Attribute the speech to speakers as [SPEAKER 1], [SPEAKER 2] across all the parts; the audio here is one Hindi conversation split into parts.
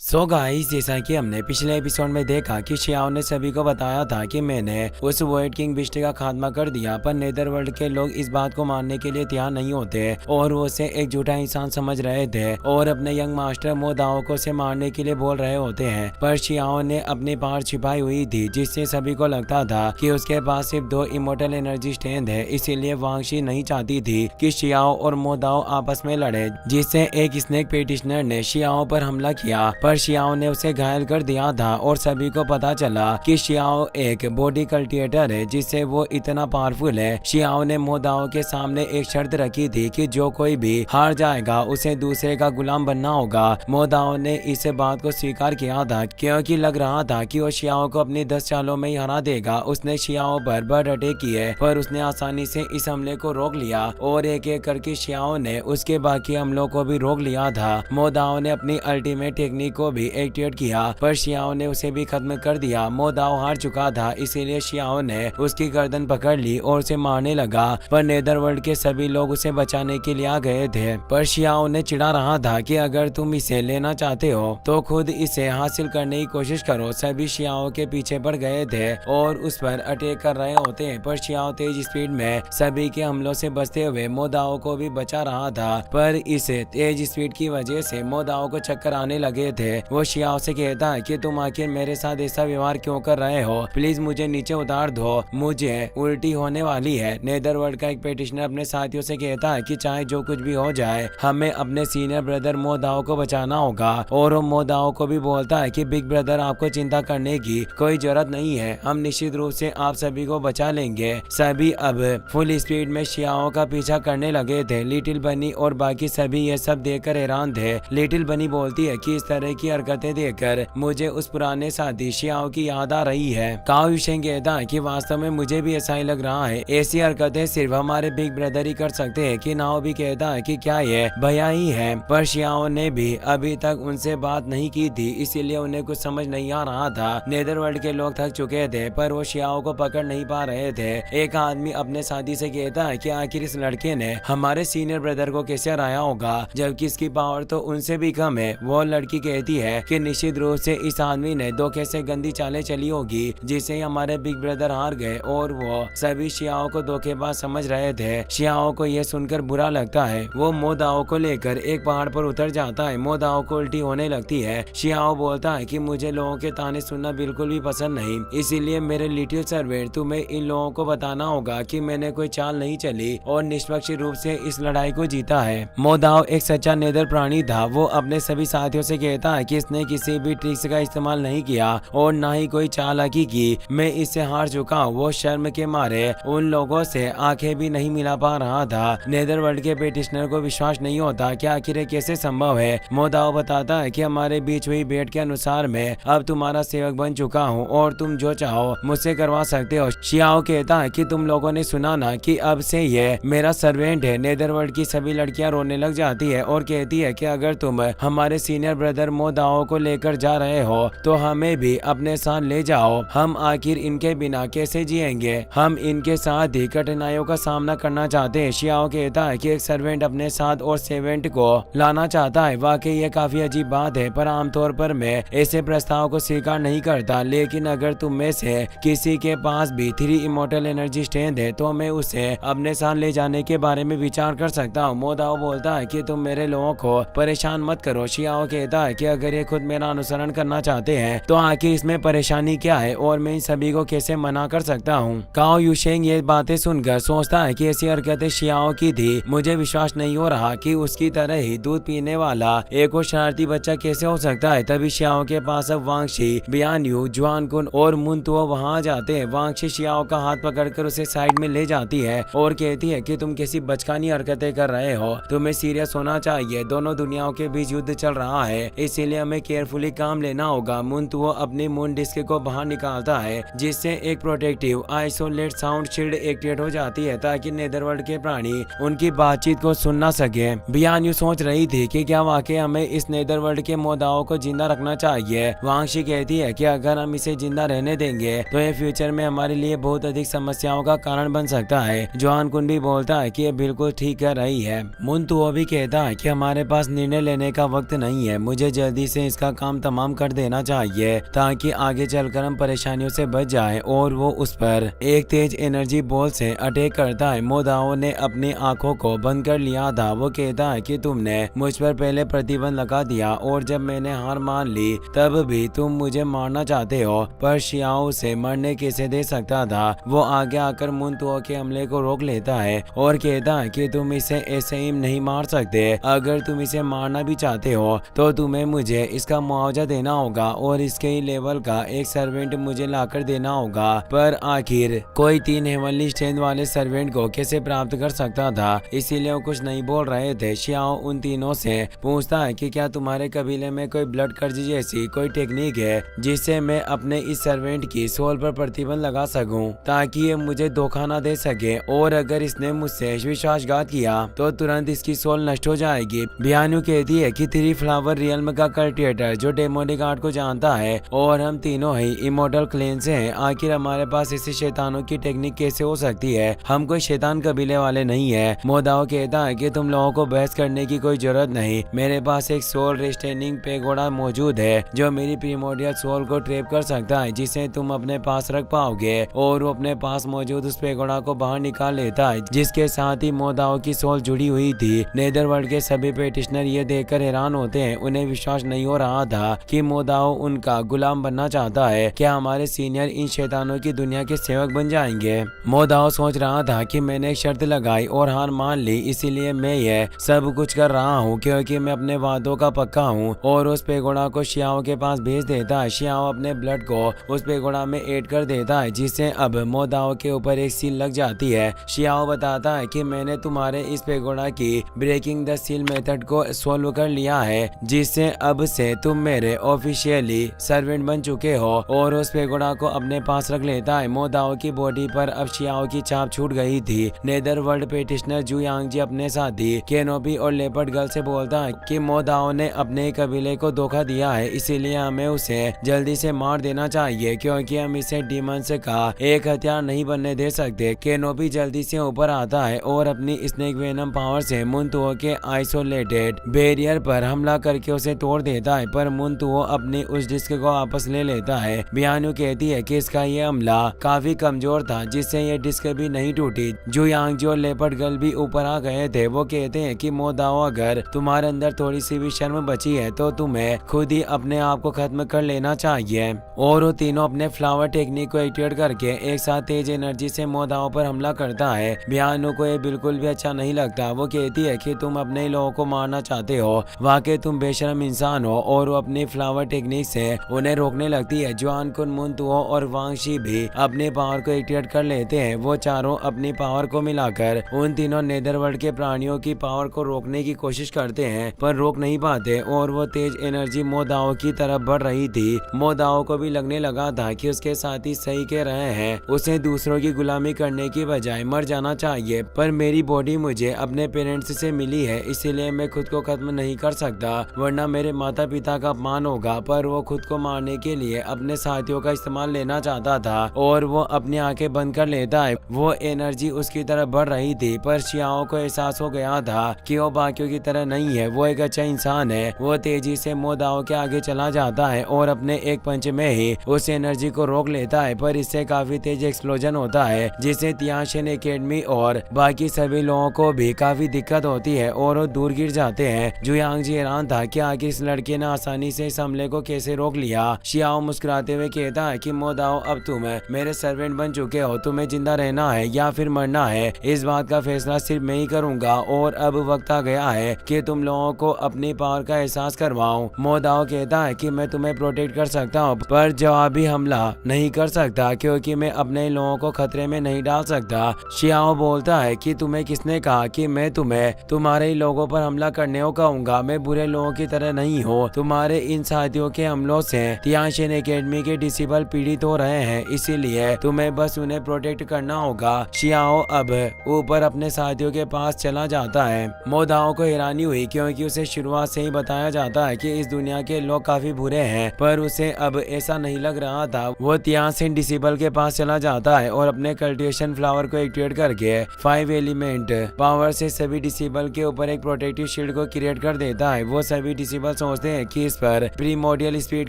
[SPEAKER 1] सो गाइस, जैसा कि हमने पिछले एपिसोड में देखा कि शियाओ ने सभी को बताया था कि मैंने उस वॉइड किंग बिस्ट का खात्मा कर दिया, पर नेदरवर्ल्ड के लोग इस बात को मानने के लिए तैयार नहीं होते और वो उसे एक झूठा इंसान समझ रहे थे और अपने यंग मास्टर मोदाओ को उसे मारने के लिए बोल रहे होते हैं। पर शियाओ ने अपनी पावर छिपाई हुई थी, जिससे सभी को लगता था कि उसके पास सिर्फ 2 इमोर्टल एनर्जी स्ट्रेंथ है। इसीलिए वांगशी नहीं चाहती थी कि शियाओ और मोदाओ आपस में लड़े, जिससे एक स्नेक पेटिशनर ने शियाओ पर हमला किया, पर शियाओ ने उसे घायल कर दिया था और सभी को पता चला कि शियाओ एक बॉडी कल्टिवेटर है, जिससे वो इतना पावरफुल है। शियाओ ने मोदाओ के सामने एक शर्त रखी थी कि जो कोई भी हार जाएगा उसे दूसरे का गुलाम बनना होगा। मोदाओ ने इस बात को स्वीकार किया था क्योंकि लग रहा था कि वो शियाओ को अपनी 10 चालों में ही हरा देगा। उसने शियाओ पर बर्ड अटैक किए, पर उसने आसानी से इस हमले को रोक लिया और एक एक करके शियाओ ने उसके बाकी हमलों को भी रोक लिया था। मोदाओ ने अपनी अल्टीमेट टेक्निक को भी एक्टिवेट किया, पर शियाओ ने उसे भी खत्म कर दिया। मोदाओ हार चुका था, इसीलिए शियाओ ने उसकी गर्दन पकड़ ली और उसे मारने लगा, पर नेदरवर्ल्ड के सभी लोग उसे बचाने के लिए आ गए थे। पर शियाओ ने चिढ़ा रहा था कि अगर तुम इसे लेना चाहते हो तो खुद इसे हासिल करने की कोशिश करो। सभी शियाओ के पीछे पड़ गए थे और उस पर अटैक कर रहे होते हैं, पर शियाओ तेज स्पीड में सभी के हमलों से बचते हुए मोदाओ को भी बचा रहा था। पर इस तेज स्पीड की वजह से मोदाओ को चक्कर आने लगे थे। वो शियाओ से कहता है कि तुम आखिर मेरे साथ ऐसा व्यवहार क्यों कर रहे हो, प्लीज मुझे नीचे उतार दो, मुझे उल्टी होने वाली है। नेदरवर्ल्ड का एक पेटिशनर अपने साथियों से कहता है कि चाहे जो कुछ भी हो जाए हमें अपने सीनियर ब्रदर मोदाओ को बचाना होगा, और वो मोदाओ को भी बोलता है कि बिग ब्रदर आपको चिंता करने की कोई जरूरत नहीं है, हम निश्चित रूप से आप सभी को बचा लेंगे। सभी अब फुल स्पीड में शियाओ का पीछा करने लगे थे। लिटिल बनी और बाकी सभी ये सब देखकर हैरान थे। लिटिल बनी बोलती है कि इस तरह की हरकतें देखकर मुझे उस पुराने साथी शियाओ की याद आ रही है। काओ युशेंग कहता है कि वास्तव में मुझे भी ऐसा ही लग रहा है, ऐसी हरकतें सिर्फ हमारे बिग ब्रदर ही कर सकते हैं। कि नाओ भी कहता है कि क्या ये भैया ही है, पर शियाओ ने भी अभी तक उनसे बात नहीं की थी, इसीलिए उन्हें कुछ समझ नहीं आ रहा था। नेदरवर्ल्ड के लोग थक चुके थे, पर वो शियाओ को पकड़ नहीं पा रहे थे। एक आदमी अपने साथी से कहता है कि आखिर इस लड़के ने हमारे सीनियर ब्रदर को कैसे हराया होगा, जबकि इसकी पावर तो उनसे भी कम है। वो लड़की कहती है कि निश्चित रूप से इस आदमी ने धोखे से गंदी चालें चली होगी, जिससे हमारे बिग ब्रदर हार गए, और वो सभी शियाओ को धोखेबाज समझ रहे थे। शियाओ को यह सुनकर बुरा लगता है। वो मोदाओ को लेकर एक पहाड़ पर उतर जाता है। मोदाओ को उल्टी होने लगती है। शियाओ बोलता है कि मुझे लोगों के ताने सुनना बिल्कुल भी पसंद नहीं, इसीलिए मेरे लिटिल सर्वेंट तुम्हें इन लोगों को बताना होगा कि मैंने कोई चाल नहीं चली और निष्पक्ष रूप से इस लड़ाई को जीता है। मोदाओ एक सच्चा नेदर प्राणी था। वो अपने सभी साथियों से कहता है कि इसने किसी भी ट्रिक्स का इस्तेमाल नहीं किया और ना ही कोई चालाकी की, मैं इससे हार चुका हूँ। वो शर्म के मारे उन लोगों से आंखें भी नहीं मिला पा रहा था। नेदरवर्ल्ड के पेटिशनर को विश्वास नहीं होता कि आखिर ये कैसे संभव है। मोदाओ बताता है कि हमारे बीच हुई भेंट के अनुसार मैं अब तुम्हारा सेवक बन चुका हूँ और तुम जो चाहो मुझसे करवा सकते हो। शियाओ कहता है कि तुम लोगों ने सुना ना कि अब से ये मेरा सर्वेंट है। नेदरवर्ल्ड की सभी लड़कियां रोने लग जाती है और कहती है कि अगर तुम हमारे सीनियर ब्रदर मोदाओ को लेकर जा रहे हो तो हमें भी अपने साथ ले जाओ, हम आखिर इनके बिना कैसे जिएंगे, हम इनके साथ ही कठिनाइयों का सामना करना चाहते हैं। शियाओ कहता है कि एक सर्वेंट अपने साथ और सेवेंट को लाना चाहता है। वाकई ये काफी अजीब बात है, पर आमतौर पर मैं ऐसे प्रस्ताव को स्वीकार नहीं करता, लेकिन अगर तुम में से किसी के पास भी 3 इमोर्टल एनर्जी स्ट्रेंथ है तो मैं उसे अपने साथ ले जाने के बारे में विचार कर सकता हूँ। मोदाओ बोलता है कि तुम मेरे लोगों को परेशान मत करो। शियाओ कहता है कि अगर ये खुद मेरा अनुसरण करना चाहते हैं तो आखिर इसमें परेशानी क्या है और मैं इन सभी को कैसे मना कर सकता हूँ। काओ युशेंग ये बातें सुनकर सोचता है कि ऐसी हरकतें शियाओ की थी। मुझे विश्वास नहीं हो रहा कि उसकी तरह ही दूध पीने वाला एक और शरारती बच्चा कैसे हो सकता है। तभी शियाओ के पास अब वांगशी, बियानयू, जुआनकुन और मुनतुओ वहाँ आ जाते हैं। वांगशी शियाओ का हाथ पकड़कर उसे साइड में ले जाती है और कहती है कि तुम कैसी बचकानी हरकतें कर रहे हो, तुम्हें सीरियस होना चाहिए। दोनों दुनियाओं के बीच युद्ध चल रहा है, इसीलिए हमें केयरफुली काम लेना होगा। मुनतुओ अपनी मून डिस्क को बाहर निकालता है, जिससे एक protective isolate sound shield activate हो जाती है ताकि नेदरवर्ल्ड के प्राणी उनकी बातचीत को सुन ना सके। बियानयू सोच रही थी कि क्या वाकई हमें इस नेदरवर्ल्ड के मोदाओं को जिंदा रखना चाहिए। वांगशी कहती है कि अगर हम इसे जिंदा रहने देंगे तो ये फ्यूचर में हमारे लिए बहुत अधिक समस्याओं का कारण बन सकता है। जुआनकुन भी बोलता है कि ये बिल्कुल ठीक कर रही है। मुनतुओ भी कहता है कि हमारे पास निर्णय लेने का वक्त नहीं है, मुझे जल्दी से इसका काम तमाम कर देना चाहिए ताकि आगे चलकर हम परेशानियों से बच जाएं। और वो उस पर एक तेज एनर्जी बॉल से अटैक करता है। मोदाओ ने अपनी आंखों को बंद कर लिया था। वो कहता है कि तुमने मुझ पर पहले प्रतिबंध लगा दिया और जब मैंने हार मान ली तब भी तुम मुझे मारना चाहते हो, पर शियाओ से मरने कैसे दे सकता था। वो आगे आकर मुनतुओ के हमले को रोक लेता है और कहता है कि तुम इसे ऐसे ही नहीं मार सकते। अगर तुम इसे मारना भी चाहते हो तो तुम्हें मुझे इसका मुआवजा देना होगा और इसके ही लेवल का एक सर्वेंट मुझे लाकर देना होगा। पर आखिर कोई 3 हेवनली स्ट्रेंथ वाले सर्वेंट को कैसे प्राप्त कर सकता था, इसीलिए वो कुछ नहीं बोल रहे थे। शियाओ उन तीनों से पूछता है कि क्या तुम्हारे कबीले में कोई ब्लड कर्ज जैसी कोई टेक्निक है जिससे मैं अपने इस सर्वेंट की सोल पर प्रतिबंध लगा सकूं ताकि ये मुझे धोखा न दे सके, और अगर इसने मुझसे विश्वासघात किया तो तुरंत इसकी सोल नष्ट हो जाएगी। बियानु कहती है कि 3 फ्लावर रियल्म का कल्टिवेटर जो डेमोनिक आर्ट को जानता है और हम तीनों ही इमोर्टल क्लेन से हैं, आखिर हमारे पास ऐसे शैतानों की टेक्निक कैसे हो सकती है? हम कोई शैतान कबीले वाले नहीं है। मोदाओ कहता है कि तुम लोगों को बहस करने की कोई जरूरत नहीं, मेरे पास एक सोल रिस्टेनिंग पेगोडा मौजूद है जो मेरी प्रीमोडियल सोल को ट्रैप कर सकता है, जिसे तुम अपने पास रख पाओगे। और वो अपने पास मौजूद उस पेगोडा को बाहर निकाल लेता है जिसके साथ ही मोदाओ की सोल जुड़ी हुई थी। नेदरवर्ल्ड के सभी पेटिशनर ये देखकर हैरान होते हैं। उन्हें विश्वास नहीं हो रहा था कि मोदाओ उनका गुलाम बनना चाहता है। क्या हमारे सीनियर इन शैतानों की दुनिया के सेवक बन जाएंगे? मोदाओ सोच रहा था कि मैंने एक शर्त लगाई और हार मान ली, इसीलिए मैं ये सब कुछ कर रहा हूँ क्योंकि मैं अपने वादों का पक्का हूँ। और उस पेगोडा को शियाओ के पास भेज देता है। शियाओ अपने ब्लड को उस पेगोडा में ऐड कर देता है जिससे अब मोदाओ के ऊपर एक सील लग जाती है। शियाओ बताता है कि मैंने तुम्हारे इस पेगोडा की ब्रेकिंग द सील मेथड को सॉल्व कर लिया है, जिससे अब से तुम मेरे ऑफिशियली सर्वेंट बन चुके हो। और उस पेगोडा को अपने पास रख लेता है। मोदाओ की बॉडी पर अब शियाओ की छाप छूट गई थी। नेदरवर्ल्ड पेटिशनर जू यांगजी अपने साथी केनोपी और लेपर्ड गर्ल से बोलता है कि मोदाओ ने अपने कबीले को धोखा दिया है, इसीलिए हमें उसे जल्दी से मार देना चाहिए क्योंकि हम इसे डीमंस का एक हथियार नहीं बनने दे सकते। केनोपी जल्दी से ऊपर आता है और अपनी स्नेक वेनम पावर से मुनतुओ के आइसोलेटेड बैरियर पर हमला करके उसे तोड़ देता है, पर मुनतुओ अपनी उस डिस्क को वापस ले लेता है। बियानु कहती है कि इसका ये हमला काफी कमजोर था जिससे ये डिस्क भी नहीं टूटी। जू यांगजी और लेपर्ड गर्ल भी ऊपर आ गए थे। वो कहते हैं कि मोदाओ अगर तुम्हारे अंदर थोड़ी सी भी शर्म बची है तो तुम्हें खुद ही अपने आप को खत्म कर लेना चाहिए। और वो तीनों अपने फ्लावर टेक्निक को एक्टिवेट करके एक साथ तेज एनर्जी से मोदाओ पर हमला करता है। बियानु को ये बिल्कुल भी अच्छा नहीं लगता। वो कहती है कि तुम अपने ही लोगों को मारना चाहते हो, वाकई तुम बेशर्म इंसान हो। और वो अपनी फ्लावर टेक्निक से उन्हें रोकने लगती है। जुआन कुन, मुनतुओ और वांगशी भी अपनी पावर को एक्टिवेट कर लेते हैं। वो चारों अपनी पावर को मिलाकर उन तीनों नेदरवर्ल्ड के प्राणियों की पावर को रोकने की कोशिश करते हैं, पर रोक नहीं पाते। और वो तेज एनर्जी मोदाओ की तरफ बढ़ रही थी। मोदाओ को भी लगने लगा था कि उसके साथी सही कह रहे हैं, उसे दूसरों की गुलामी करने की बजाय मर जाना चाहिए। पर मेरी बॉडी मुझे अपने पेरेंट्स से मिली है, इसीलिए मैं खुद को खत्म नहीं कर सकता, वरना मेरे माता पिता का अपमान होगा। पर वो खुद को मारने के लिए अपने साथियों का इस्तेमाल लेना चाहता था और वो अपनी आंखें बंद कर लेता है। वो एनर्जी उसकी तरफ बढ़ रही थी, पर शियाओ को एहसास हो गया था कि वो बाकियों की तरह नहीं है, वो एक अच्छा इंसान है। वो तेजी से मोदाओ के आगे चला जाता है और अपने एक पंच में ही उस एनर्जी को रोक लेता है, पर इससे काफी तेज एक्सप्लोजन होता है जिससे तियानशेन एकेडमी और बाकी सभी लोगों को भी काफी दिक्कत होती है और वो दूर गिर जाते हैं। जू यांगजी हैरान था कि आखिर इस लड़के ने आसानी से इस हमले को कैसे रोक लिया। शियाओ मुस्कुराते हुए कहता है कि मोदाओ अब तुम मेरे सर्वेंट बन चुके हो, तुम्हें जिंदा रहना है या फिर मरना है, इस बात का फैसला सिर्फ मैं ही करूंगा। और अब वक्त आ गया है कि तुम लोगों को अपनी पावर का एहसास करवाऊं। मोदाओ कहता है कि मैं तुम्हें प्रोटेक्ट कर सकता हूं, पर जवाबी हमला नहीं कर सकता क्योंकि मैं अपने लोगों को खतरे में नहीं डाल सकता। शियाओ बोलता है कि तुम्हें किसने कहा कि मैं तुम्हें तुम्हारे ही लोगों पर हमला करने को कहूंगा? मैं बुरे लोगों की तरह नहीं हूँ। तुम्हारे इन साथियों के हमलों से तियानशेन एकेडमी के डिसिबल पीड़ित हो रहे हैं, इसीलिए तुम्हें बस उन्हें प्रोटेक्ट करना होगा। शियाओ अब ऊपर अपने साथियों के पास चला जाता है। मोदाओ को हैरानी हुई क्योंकि उसे शुरुआत से ही बताया जाता है कि इस दुनिया के लोग काफी बुरे हैं, पर उसे अब ऐसा नहीं लग रहा था। वो तियानशेन डिसिबल के पास चला जाता है और अपने कल्टिवेशन फ्लावर को एक्टिवेट करके 5 एलिमेंट पावर से सभी डिसिबल के ऊपर एक प्रोटेक्टिव शील्ड को क्रिएट कर देता है। वो सभी डिसिबल प्रिंसिपल सोचते हैं कि इस पर प्रीमोडियल स्पीड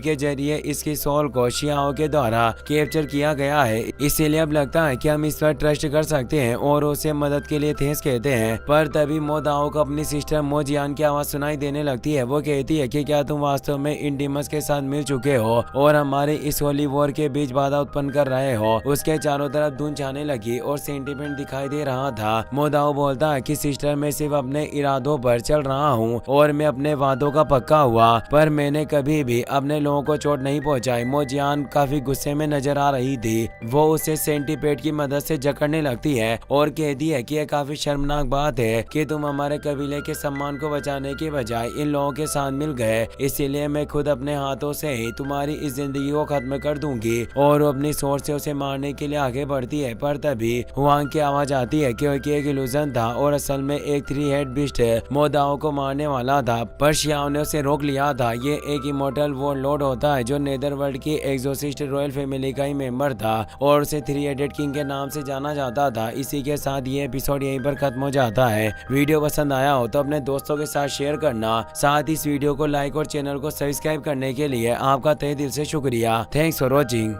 [SPEAKER 1] के जरिए इसकी सोल को शियाओं के द्वारा कैप्चर किया गया है, इसीलिए अब लगता है कि हम इस पर ट्रस्ट कर सकते हैं और उसे मदद के लिए थेंक्स कहते हैं। पर तभी मोदाओ को अपनी सिस्टर मोजियान की आवाज सुनाई देने लगती है। वो कहती है कि क्या तुम वास्तव में इन डीमंस के साथ मिल चुके हो और हमारे इस होली वॉर के बीच बाधा उत्पन्न कर रहे हो। उसके चारों तरफ धुंध छाने लगी और सेंटीमेंट दिखाई दे रहा था। मोदाओ बोलता है कि सिस्टर मैं सिर्फ अपने इरादों पर चल रहा हूँ और मैं अपने वादों का पक्का हुआ, पर मैंने कभी भी अपने लोगों को चोट नहीं पहुंचाई। मोजियान काफी गुस्से में नजर आ रही थी। वो उसे सेंटीपेड की मदद से जकड़ने लगती है और कहती है कि यह काफी शर्मनाक बात है कि तुम हमारे कबीले के सम्मान को बचाने के बजाय इन लोगों के साथ मिल गए, इसीलिए मैं खुद अपने हाथों से ही तुम्हारी इस जिंदगी को खत्म कर दूंगी। और अपनी सोच से उसे मारने के लिए आगे बढ़ती है, पर तभी हुआंग की आवाज आती है क्योंकि एक इल्यूजन था और असल में एक 3 हेड बिस्ट मोदाओ को मारने वाला था, पर शियाओ ने उसे रोक लिया था। ये एक इमोर्टल वॉरलॉर्ड होता है जो नेदरवर्ल्ड की एग्जोसिस्ट रॉयल फैमिली का ही मेंबर था और उसे 3 हेडेड किंग के नाम से जाना जाता था। इसी के साथ ये एपिसोड यहीं पर खत्म हो जाता है। वीडियो पसंद आया हो तो अपने दोस्तों के साथ शेयर करना, साथ ही इस वीडियो को लाइक और चैनल को सब्सक्राइब करने के लिए आपका तहे दिल से शुक्रिया। Thanks for watching.